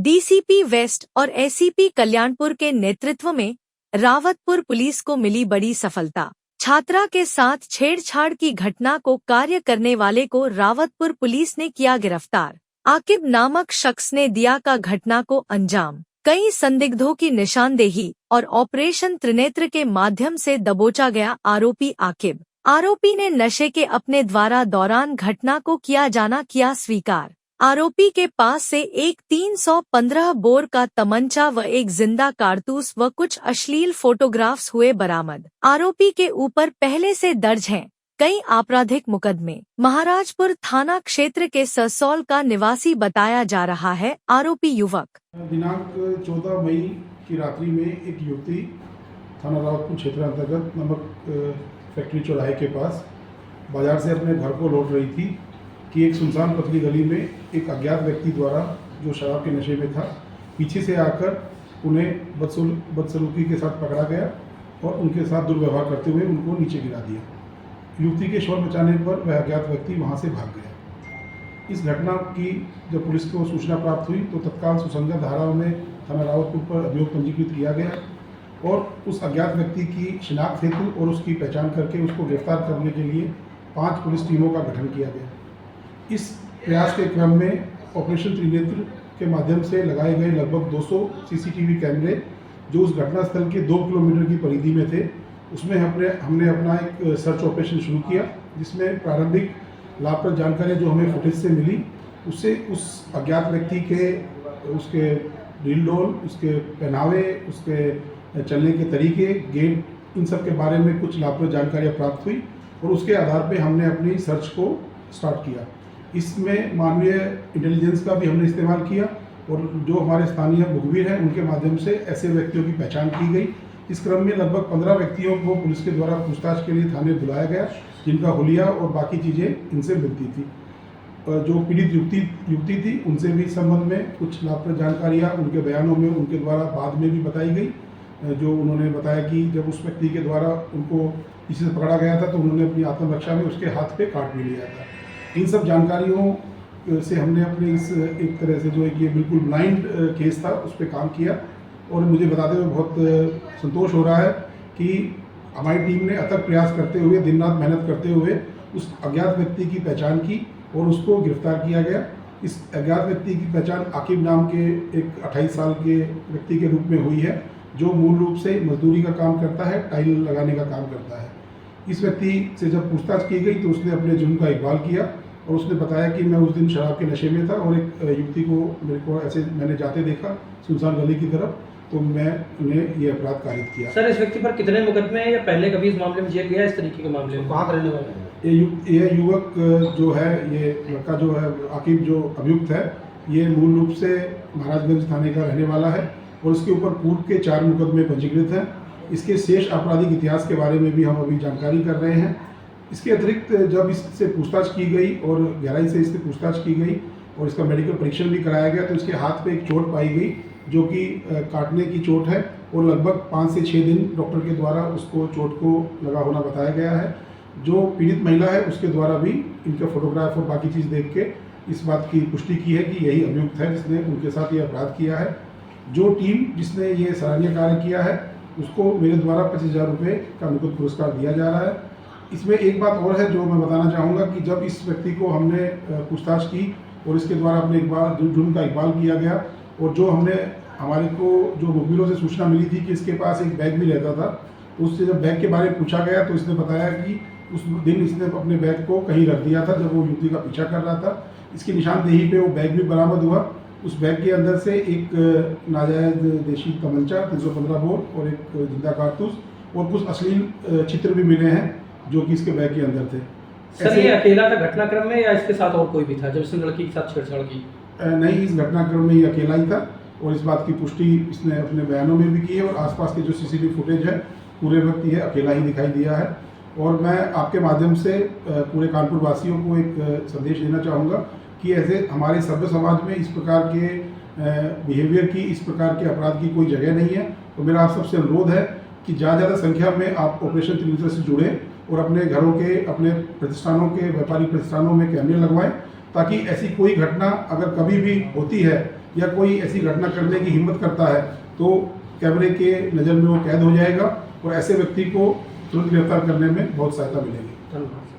DCP waste और ACP Kalyanpur के नेतृत्व में रावतपुर पुलिस को मिली बड़ी सफलता। छात्रा के साथ छेड़छाड़ की घटना को कार्य करने वाले को रावतपुर पुलिस ने किया गिरफ्तार। आकिब नामक शख्स ने दिया का घटना को अंजाम। कई संदिग्धों की निशानदेही और ऑपरेशन त्रिनेत्र के माध्यम से दबोचा गया आरोपी आकिब। आरोपी ने नशे के अपने द्वारा दौरान घटना को किया स्वीकार। आरोपी के पास से एक 315 बोर का तमंचा व एक जिंदा कारतूस व कुछ अश्लील फोटोग्राफ्स हुए बरामद। आरोपी के ऊपर पहले से दर्ज हैं कई आपराधिक मुकदमे। महाराजपुर थाना क्षेत्र के ससौल का निवासी बताया जा रहा है। आरोपी युवक दिनांक 14 मई की रात्रि में एक युवती थाना रावतपुर क्षेत्र अंतर्गत नमक फैक्ट्री चौराहे के पास बाजार से अपने घर को लौट रही थी कि एक सुनसान पतली गली में एक अज्ञात व्यक्ति द्वारा, जो शराब के नशे में था, पीछे से आकर उन्हें बदसलूकी के साथ पकड़ा गया और उनके साथ दुर्व्यवहार करते हुए उनको नीचे गिरा दिया। युवती के शव मचाने पर वह अज्ञात व्यक्ति वहां से भाग गया। इस घटना की जब पुलिस को सूचना प्राप्त हुई तो तत्काल सुसंगत धाराओं में थाना रावतपुर पर अभियोग पंजीकृत किया गया और उस अज्ञात व्यक्ति की शिनाख्त हेतु और उसकी पहचान करके उसको गिरफ्तार करने के लिए 5 पुलिस टीमों का गठन किया गया। इस प्रयास के क्रम में ऑपरेशन त्रिनेत्र के माध्यम से लगाए गए लगभग 200 सीसीटीवी कैमरे जो उस घटनास्थल के 2 किलोमीटर की परिधि में थे, उसमें हमने अपना एक सर्च ऑपरेशन शुरू किया, जिसमें प्रारंभिक लाभप्रद जानकारियाँ जो हमें फुटेज से मिली उससे उस अज्ञात व्यक्ति के उसके ढील डोल, उसके पहनावे, उसके चलने के तरीके, गेट, इन सब के बारे में कुछ लाभप्रद जानकारियाँ प्राप्त हुई और उसके आधार पर हमने अपनी सर्च को स्टार्ट किया। इसमें मानवीय इंटेलिजेंस का भी हमने इस्तेमाल किया और जो हमारे स्थानीय मुखबिर हैं उनके माध्यम से ऐसे व्यक्तियों की पहचान की गई। इस क्रम में लगभग 15 व्यक्तियों को पुलिस के द्वारा पूछताछ के लिए थाने बुलाया गया, जिनका हुलिया और बाकी चीज़ें इनसे मिलती थी। जो पीड़ित युवती थी उनसे भी इस संबंध में कुछ लाभप्रद जानकारियाँ उनके बयानों में उनके द्वारा बाद में भी बताई गई। जो उन्होंने बताया कि जब उस व्यक्ति के द्वारा उनको किसी से पकड़ा गया था तो उन्होंने अपनी आत्मरक्षा में उसके हाथ पे काट भी लिया था। इन सब जानकारियों से हमने अपने इस एक तरह से जो है कि ये बिल्कुल ब्लाइंड केस था उस पर काम किया और मुझे बताते हुए बहुत संतोष हो रहा है कि हमारी टीम ने अथक प्रयास करते हुए, दिन रात मेहनत करते हुए उस अज्ञात व्यक्ति की पहचान की और उसको गिरफ्तार किया गया। इस अज्ञात व्यक्ति की पहचान आकिब नाम के एक 28 साल के व्यक्ति के रूप में हुई है, जो मूल रूप से मजदूरी का काम करता है, टाइल लगाने का काम करता है। इस व्यक्ति से जब पूछताछ की गई तो उसने अपने जुर्म का इकबाल किया और उसने बताया कि मैं उस दिन शराब के नशे में था और एक युवती को मेरे को ऐसे मैंने जाते देखा सुनसान गली की तरफ, तो मैं उन्हें ये अपराध कारित किया। सर, इस व्यक्ति पर कितने मुकदमे हैं या पहले कभी इस मामले में जेल गया इस तरीके के मामले में? कहाँ रहने वाला है ये युवक जो है, ये लड़का जो है आकिब जो अभियुक्त है, ये मूल रूप से महाराजगंज थाने का रहने वाला है और इसके ऊपर पूर्व के 4 मुकदमे पंजीकृत हैं। इसके शेष आपराधिक इतिहास के बारे में भी हम अभी जानकारी कर रहे हैं। इसके अतिरिक्त जब इससे पूछताछ की गई और गहराई से इससे पूछताछ की गई और इसका मेडिकल परीक्षण भी कराया गया तो इसके हाथ पे एक चोट पाई गई जो कि काटने की चोट है और लगभग 5 से 6 दिन डॉक्टर के द्वारा उसको चोट को लगा होना बताया गया है। जो पीड़ित महिला है उसके द्वारा भी इनका फोटोग्राफ और बाकी चीज़ देख के इस बात की पुष्टि की है कि यही अभियुक्त है जिसने उनके साथ ये अपराध किया है। जो टीम जिसने ये सराहनीय कार्य किया है उसको मेरे द्वारा 25,000 रुपये का नकद पुरस्कार दिया जा रहा है। इसमें एक बात और है जो मैं बताना चाहूँगा कि जब इस व्यक्ति को हमने पूछताछ की और इसके द्वारा अपने जुर्म का इकबाल किया गया और जो हमारे को जो मुखबिरों से सूचना मिली थी कि इसके पास एक बैग भी रहता था, तो उससे जब बैग के बारे में पूछा गया तो इसने बताया कि उस दिन इसने अपने बैग को कहीं रख दिया था जब वो युवती का पीछा कर रहा था। इसकी निशानदेही पे वो बैग भी बरामद हुआ। उस बैग के अंदर से एक नाजायज देशी तमंचा 315 बोर और एक जिंदा कारतूस और कुछ अश्लील चित्र भी मिले हैं जो कि इसके बैग के अंदर थे। सर, ये अकेला था घटनाक्रम में या इसके साथ और कोई भी था जब इसने लड़की के साथ छेड़छाड़ की? नहीं, इस घटनाक्रम में ये अकेला ही था और इस बात की पुष्टि इसने अपने बयानों में भी की है और आसपास के जो सीसीटीवी फुटेज है पूरे वक्त ये अकेला ही दिखाई दिया है। और मैं आपके माध्यम से पूरे कानपुर वासियों को एक संदेश देना चाहूँगा कि ऐसे हमारे सभ्य समाज में इस प्रकार के बिहेवियर की, इस प्रकार के अपराध की कोई जगह नहीं है। तो मेरा आप सबसे अनुरोध है कि ज़्यादा संख्या में आप ऑपरेशन त्रिनेत्र से जुड़ें और अपने घरों के, अपने प्रतिष्ठानों के, व्यापारिक प्रतिष्ठानों में कैमरे लगवाएं ताकि ऐसी कोई घटना अगर कभी भी होती है या कोई ऐसी घटना करने की हिम्मत करता है तो कैमरे के नज़र में वो कैद हो जाएगा और ऐसे व्यक्ति को तुरंत गिरफ्तार करने में बहुत सहायता मिलेगी। धन्यवाद।